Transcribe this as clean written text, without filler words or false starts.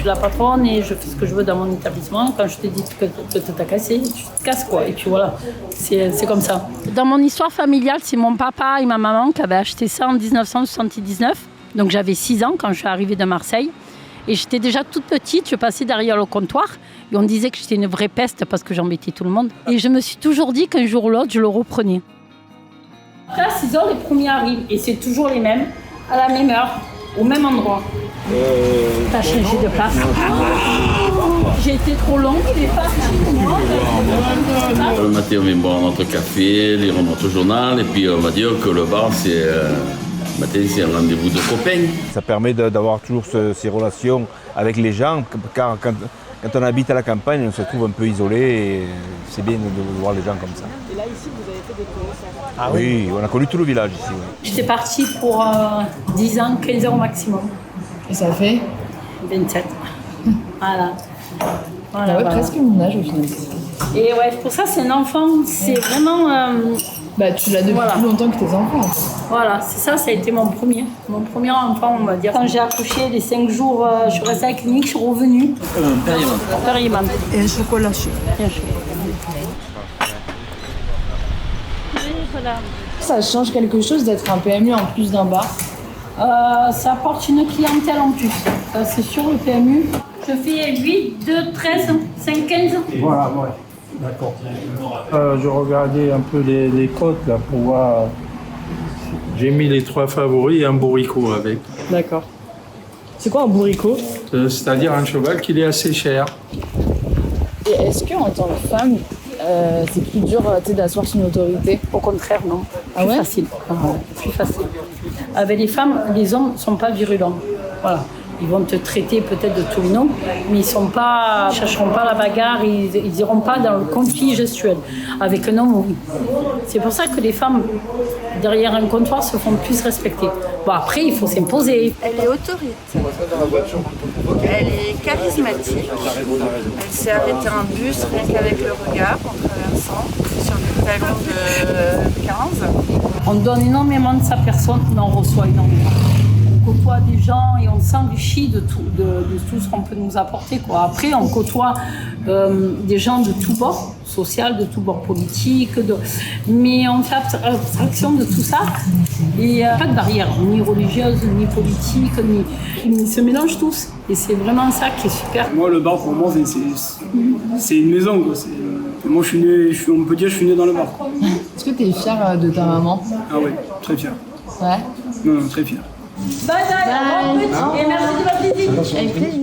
suis la patronne et je fais ce que je veux dans mon établissement. Quand je te dis que t'as cassé, tu te casses quoi. Et puis voilà, c'est comme ça. Dans mon histoire familiale, c'est mon papa et ma maman qui avaient acheté ça en 1979. Donc j'avais 6 ans quand je suis arrivée de Marseille. Et j'étais déjà toute petite, je passais derrière le comptoir et on disait que j'étais une vraie peste parce que j'embêtais tout le monde. Et je me suis toujours dit qu'un jour ou l'autre, je le reprenais. Après, à 6 heures, les premiers arrivent et c'est toujours les mêmes, à la même heure, au même endroit. T'as changé de place. J'ai été trop longue, il est parti. Le matin, on vient boire notre café, lire notre journal et puis on va dire que le bar, c'est un rendez-vous de copains. Ça permet d'avoir toujours ces relations avec les gens, car quand on habite à la campagne, on se trouve un peu isolé et c'est bien de voir les gens comme ça. Et là, ici, vous avez fait des connaissances? Ah oui, on a connu tout le village ici. Oui. J'étais partie pour 10 ans, 15 ans au maximum. Et ça fait 27. Voilà. voilà. Presque mon âge au final. Et ouais, pour ça, c'est un enfant. C'est vraiment... tu l'as depuis plus longtemps que tes enfants. Voilà, c'est ça, ça a été mon premier enfant, on va dire. Quand j'ai accouché, les 5 jours, je suis restée à la clinique, je suis revenue. Périmante. Et un chocolat chaud. Bien chaud. Voilà. Ça change quelque chose d'être un PMU en plus d'un bar? Ça apporte une clientèle en plus. C'est sûr, le PMU. Je fais 8, 2, 13, 5, 15. Voilà, ouais. D'accord. Je regardais un peu les cotes là pour voir. J'ai mis les 3 favoris et un bourricot avec. D'accord. C'est quoi un bourricot? C'est-à-dire un cheval qui est assez cher. Et est-ce qu'en tant que femme, c'est plus dur d'asseoir son autorité? Au contraire, non. Ah ouais? Facile. Plus facile. Avec les femmes, les hommes ne sont pas virulents. Voilà. Ils vont te traiter peut-être de tous les noms, mais ils ne chercheront pas la bagarre, ils n'iront pas dans le conflit gestuel. Avec un homme, oui. C'est pour ça que les femmes, derrière un comptoir, se font plus respecter. Bon, après, il faut s'imposer. Elle est autoritaire, elle est charismatique, elle s'est arrêtée un bus rien qu'avec le regard en traversant sur des talons de 15. On donne énormément de sa personne, mais on reçoit énormément. On côtoie des gens et on s'enrichit de tout ce qu'on peut nous apporter, quoi. Après, on côtoie des gens de tous bords, social, de tous bords politiques, mais on fait abstraction de tout ça. Et pas de barrière, ni religieuse, ni politique, ils se mélangent tous. Et c'est vraiment ça qui est super. Moi, le bar, pour moi, c'est une maison, quoi. Moi, on peut dire que je suis né dans le bar. Est-ce que tu es fière de ta maman? Ah ouais, très fier. Ouais. Non, très fier. Bye bye, et merci de votre visite. Avec plaisir.